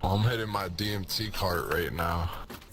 I'm hitting my DMT cart right now.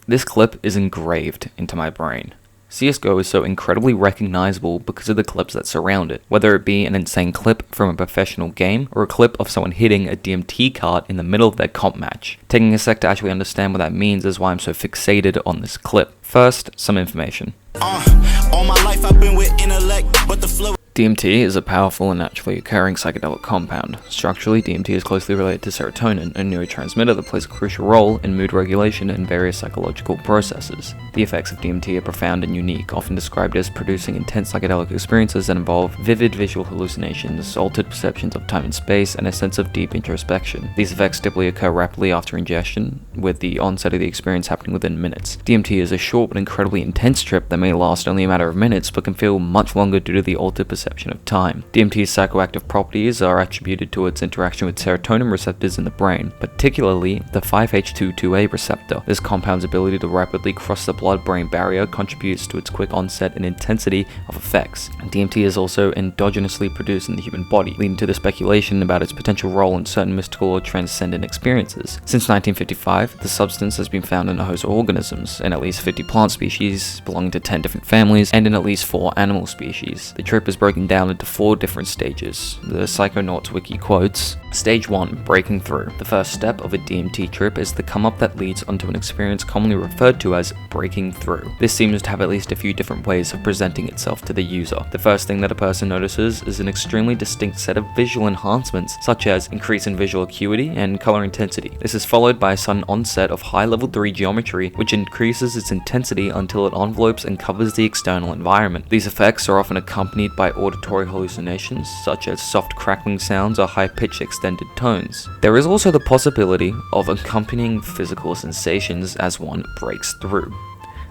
This clip is engraved into my brain. CSGO is so incredibly recognizable because of the clips that surround it, whether it be an insane clip from a professional game or a clip of someone hitting a DMT cart in the middle of their comp match. Taking a sec to actually understand what that means is why I'm so fixated on this clip. First, some information. All my life I've been with intellect, but the flow. DMT is a powerful and naturally occurring psychedelic compound. Structurally, DMT is closely related to serotonin, a neurotransmitter that plays a crucial role in mood regulation and various psychological processes. The effects of DMT are profound and unique, often described as producing intense psychedelic experiences that involve vivid visual hallucinations, altered perceptions of time and space, and a sense of deep introspection. These effects typically occur rapidly after ingestion, with the onset of the experience happening within minutes. DMT is a short but incredibly intense trip that may last only a matter of minutes, but can feel much longer due to the altered perception of time. DMT's psychoactive properties are attributed to its interaction with serotonin receptors in the brain, particularly the 5-HT2A receptor. This compound's ability to rapidly cross the blood-brain barrier contributes to its quick onset and intensity of effects. DMT is also endogenously produced in the human body, leading to the speculation about its potential role in certain mystical or transcendent experiences. Since 1955, the substance has been found in a host of organisms, in at least 50 plant species belonging to 10 different families, and in at least 4 animal species. The trip is broken down into 4 different stages. The Psychonauts wiki quotes, Stage 1, breaking through. The first step of a DMT trip is the come up that leads onto an experience commonly referred to as breaking through. This seems to have at least a few different ways of presenting itself to the user. The first thing that a person notices is an extremely distinct set of visual enhancements, such as increase in visual acuity and color intensity. This is followed by a sudden onset of high level 3 geometry, which increases its intensity until it envelopes and covers the external environment. These effects are often accompanied by auditory hallucinations, such as soft crackling sounds or high-pitched extended tones. There is also the possibility of accompanying physical sensations as one breaks through.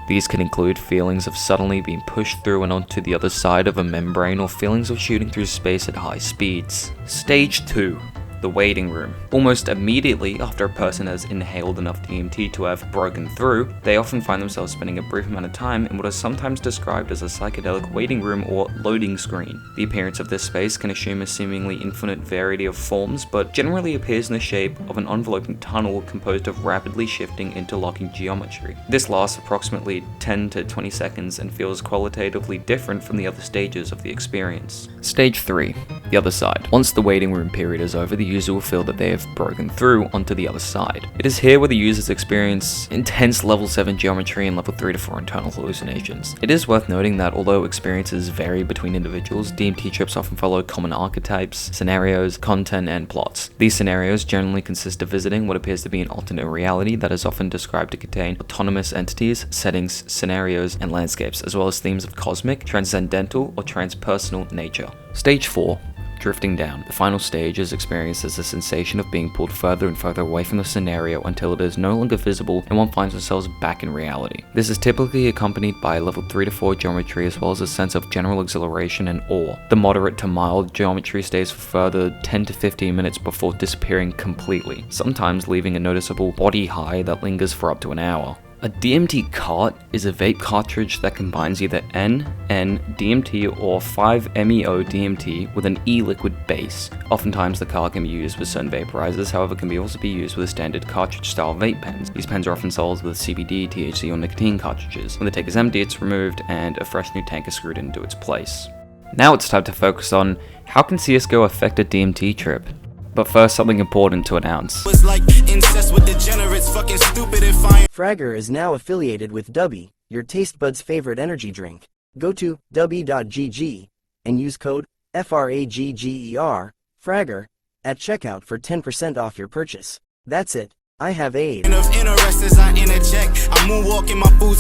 These can include feelings of suddenly being pushed through and onto the other side of a membrane, or feelings of shooting through space at high speeds. Stage 2. The waiting room. Almost immediately after a person has inhaled enough DMT to have broken through, they often find themselves spending a brief amount of time in what is sometimes described as a psychedelic waiting room or loading screen. The appearance of this space can assume a seemingly infinite variety of forms, but generally appears in the shape of an enveloping tunnel composed of rapidly shifting interlocking geometry. This lasts approximately 10 to 20 seconds and feels qualitatively different from the other stages of the experience. Stage 3. The other side. Once the waiting room period is over, the user will feel that they have broken through onto the other side. It is here where the users experience intense level 7 geometry and level 3 to 4 internal hallucinations. It is worth noting that although experiences vary between individuals, DMT trips often follow common archetypes, scenarios, content, and plots. These scenarios generally consist of visiting what appears to be an alternate reality that is often described to contain autonomous entities, settings, scenarios, and landscapes, as well as themes of cosmic, transcendental, or transpersonal nature. Stage 4. Drifting down. The final stage is experienced as a sensation of being pulled further and further away from the scenario until it is no longer visible and one finds themselves back in reality. This is typically accompanied by level 3 to 4 geometry, as well as a sense of general exhilaration and awe. The moderate to mild geometry stays for further 10 to 15 minutes before disappearing completely, sometimes leaving a noticeable body high that lingers for up to an hour. A DMT cart is a vape cartridge that combines either N-DMT or 5-MeO-DMT with an e-liquid base. Oftentimes the cart can be used with certain vaporizers, however can also be used with standard cartridge-style vape pens. These pens are often sold with CBD, THC, or nicotine cartridges. When the tank is empty, it's removed and a fresh new tank is screwed into its place. Now it's time to focus on how can CSGO affect a DMT trip. But first, something important to announce. Like incest with degenerates, fucking stupid if I. Fragger is now affiliated with Dubby, your taste buds' favorite energy drink. Go to dubby.gg and use code FRAGGER, Fragger, at checkout for 10% off your purchase. That's it. I have aid.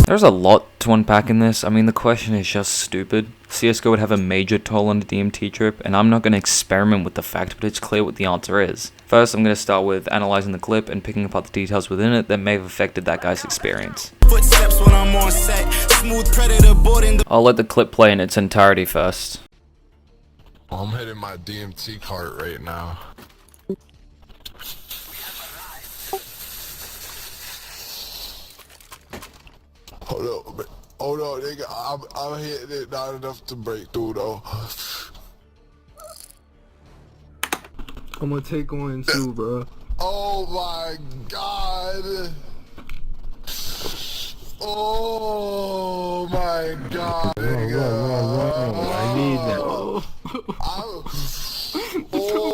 There's a lot to unpack in this. I mean, the question is just stupid. CSGO would have a major toll on the DMT trip, and I'm not going to experiment with the fact, but it's clear what the answer is. First, I'm going to start with analyzing the clip and picking apart the details within it that may have affected that guy's experience. I'll let the clip play in its entirety first. I'm hitting my DMT cart right now. Hold on, nigga. I'm hitting it not enough to break through though. I'm gonna take one too, bro. Oh my god. Oh my god. I need that. Oh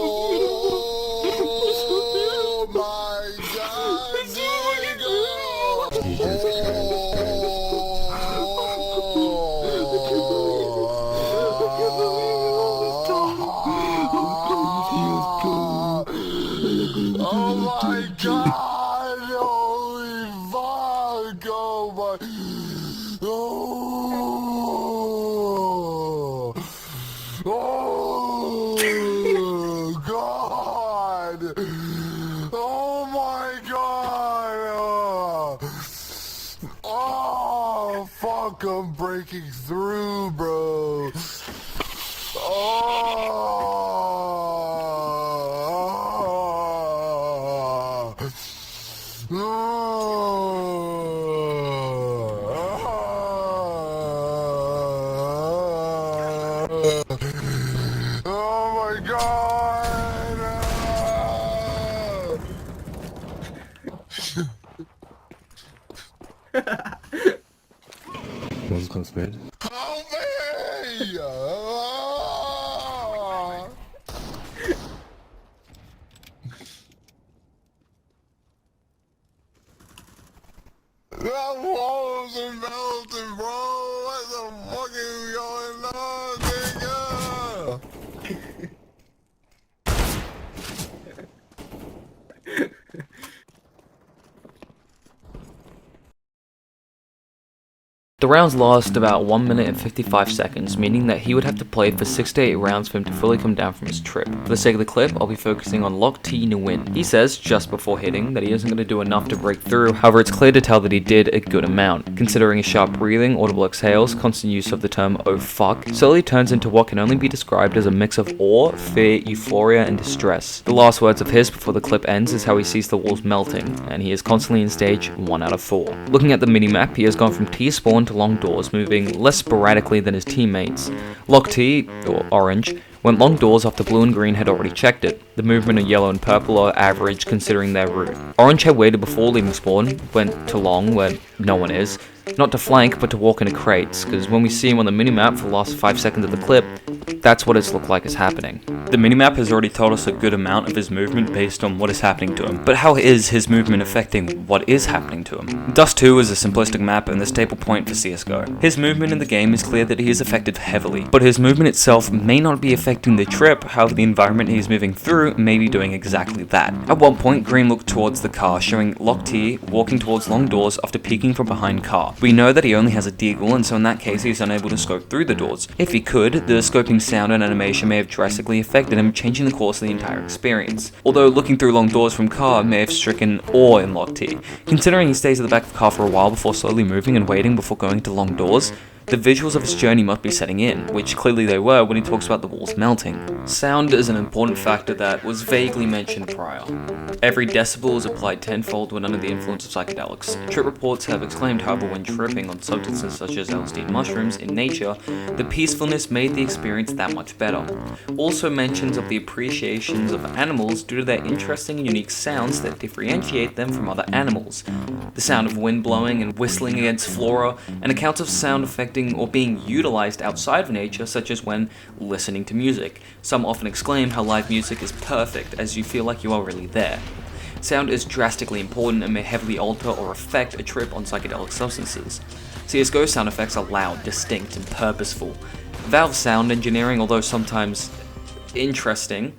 my god. Jesus Oh my god! Holy fuck! Oh my! Oh! Oh god! Oh my god! Oh fuck! I'm breaking through, bro. Oh my god! One's conspired. Help me! That walls are melting, bro! What the fuck is going on, nigga? The rounds last about 1 minute and 55 seconds, meaning that he would have to play for 6 to 8 rounds for him to fully come down from his trip. For the sake of the clip, I'll be focusing on Lock T Nguyen. He says, just before hitting, that he isn't going to do enough to break through, however it's clear to tell that he did a good amount. Considering his sharp breathing, audible exhales, constant use of the term oh fuck, slowly turns into what can only be described as a mix of awe, fear, euphoria, and distress. The last words of his before the clip ends is how he sees the walls melting, and he is constantly in stage 1 out of 4. Looking at the minimap, he has gone from T-spawn to long doors, moving less sporadically than his teammates. Lock T, or Orange, went long doors after blue and green had already checked it. The movement of yellow and purple are average considering their route. Orange had waited before leaving spawn, went to long where no one is, not to flank but to walk into crates, because when we see him on the minimap for the last 5 seconds of the clip, that's what it's looked like is happening. The minimap has already told us a good amount of his movement based on what is happening to him, but how is his movement affecting what is happening to him? Dust 2 is a simplistic map and the staple point for CSGO. His movement in the game is clear that he is affected heavily, but his movement itself may not be affecting the trip, however the environment he is moving through may be doing exactly that. At one point, Green looked towards the car, showing Lock T walking towards long doors after peeking from behind car. We know that he only has a deagle, and so in that case he is unable to scope through the doors. If he could, the scoping sound and animation may have drastically affected him, changing the course of the entire experience. Although looking through long doors from car may have stricken awe in Lock T. Considering he stays at the back of the car for a while before slowly moving and waiting before going to long doors, the visuals of his journey must be setting in, which clearly they were when he talks about the walls melting. Sound is an important factor that was vaguely mentioned prior. Every decibel is applied tenfold when under the influence of psychedelics. Trip reports have exclaimed, however, when tripping on substances such as LSD and mushrooms in nature, the peacefulness made the experience that much better. Also mentions of the appreciations of animals due to their interesting and unique sounds that differentiate them from other animals. The sound of wind blowing and whistling against flora, and accounts of sound affecting or being utilized outside of nature, such as when listening to music. Some often exclaim how live music is perfect, as you feel like you are really there. Sound is drastically important and may heavily alter or affect a trip on psychedelic substances. CSGO sound effects are loud, distinct, and purposeful. Valve sound engineering, although sometimes interesting,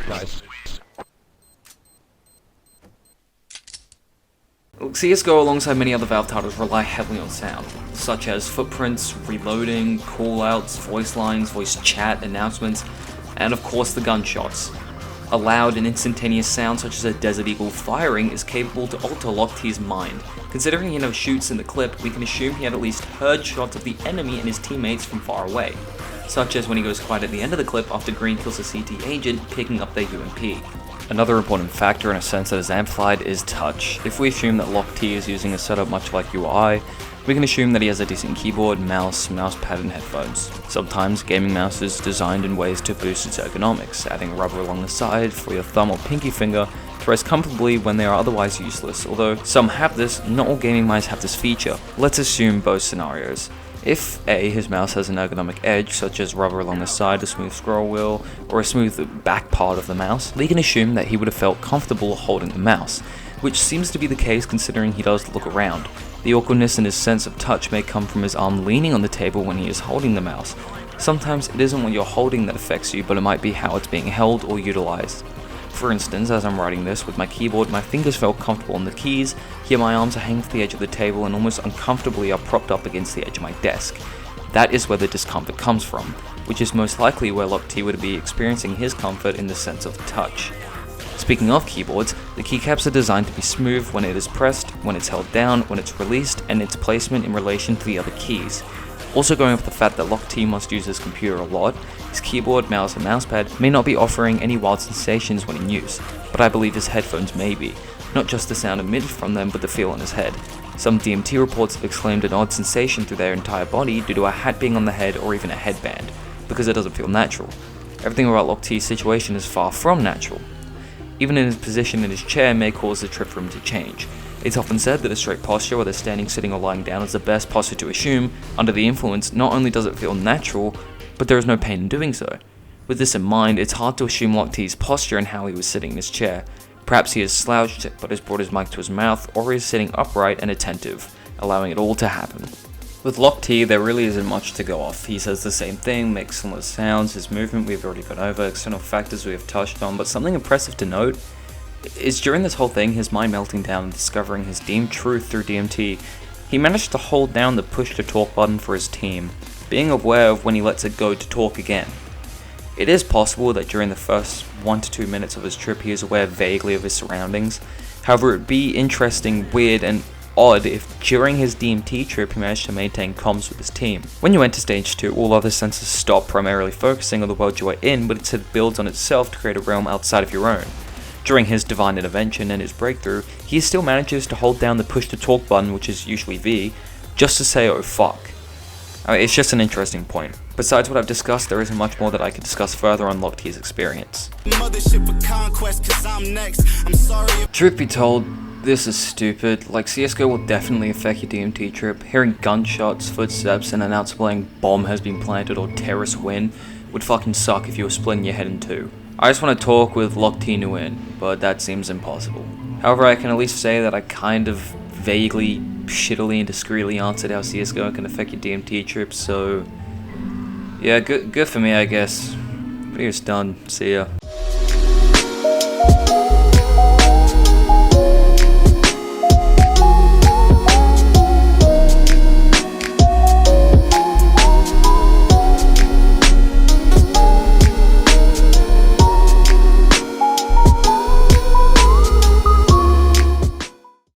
Nice. CSGO, alongside many other Valve titles, rely heavily on sound, such as footprints, reloading, callouts, voice lines, voice chat, announcements, and of course the gunshots. A loud and instantaneous sound such as a Desert Eagle firing is capable to alter Lock T's mind. Considering he never shoots in the clip, we can assume he had at least heard shots of the enemy and his teammates from far away, such as when he goes quiet at the end of the clip after Green kills a CT agent picking up their UMP. Another important factor in a sense that is amplified is touch. If we assume that Lock T is using a setup much like UI, we can assume that he has a decent keyboard, mouse, mousepad and headphones. Sometimes gaming mouse is designed in ways to boost its ergonomics, adding rubber along the side for your thumb or pinky finger to rest comfortably when they are otherwise useless. Although some have this, not all gaming mice have this feature. Let's assume both scenarios. If A, his mouse has an ergonomic edge, such as rubber along the side, a smooth scroll wheel, or a smooth back part of the mouse, we can assume that he would have felt comfortable holding the mouse, which seems to be the case considering he does look around. The awkwardness in his sense of touch may come from his arm leaning on the table when he is holding the mouse. Sometimes it isn't what you're holding that affects you, but it might be how it's being held or utilized. For instance, as I'm writing this with my keyboard, my fingers felt comfortable on the keys, yet my arms are hanging from the edge of the table and almost uncomfortably are propped up against the edge of my desk. That is where the discomfort comes from, which is most likely where Lock T would be experiencing his comfort in the sense of touch. Speaking of keyboards, the keycaps are designed to be smooth when it is pressed, when it's held down, when it's released, and its placement in relation to the other keys. Also going off the fact that Lock T must use his computer a lot, his keyboard, mouse and mousepad may not be offering any wild sensations when in use, but I believe his headphones may be, not just the sound emitted from them but the feel on his head. Some DMT reports have exclaimed an odd sensation through their entire body due to a hat being on the head or even a headband, because it doesn't feel natural. Everything about Lock T's situation is far from natural. Even in his position in his chair may cause the trip for him to change. It's often said that a straight posture, whether standing, sitting or lying down, is the best posture to assume. Under the influence, not only does it feel natural, but there is no pain in doing so. With this in mind, it's hard to assume Lock T's posture and how he was sitting in his chair. Perhaps he is slouched, but has brought his mic to his mouth, or he is sitting upright and attentive, allowing it all to happen. With Lock T, there really isn't much to go off. He says the same thing, makes similar sounds, his movement we've already gone over, external factors we have touched on, but something impressive to note is during this whole thing, his mind melting down and discovering his deemed truth through DMT, he managed to hold down the push to talk button for his team, being aware of when he lets it go to talk again. It is possible that during the first 1 to 2 minutes of his trip he is aware vaguely of his surroundings. However, it would be interesting, weird and odd if during his DMT trip he managed to maintain comms with his team. When you enter stage 2, all other senses stop primarily focusing on the world you are in, but instead builds on itself to create a realm outside of your own. During his divine intervention and his breakthrough, he still manages to hold down the push to talk button, which is usually V, just to say oh fuck. It's just an interesting point. Besides what I've discussed, there isn't much more that I could discuss further on Lock T's experience. Truth be told, this is stupid. Like, CSGO will definitely affect your DMT trip. Hearing gunshots, footsteps, and an out-playing bomb has been planted or terrorists win would fucking suck if you were splitting your head in two. I just want to talk with Lock T Nguyen, but that seems impossible. However, I can at least say that I kind of vaguely, shittily, and discreetly answered how CSGO can affect your DMT trip, so yeah, good for me, I guess. Video's done. See ya.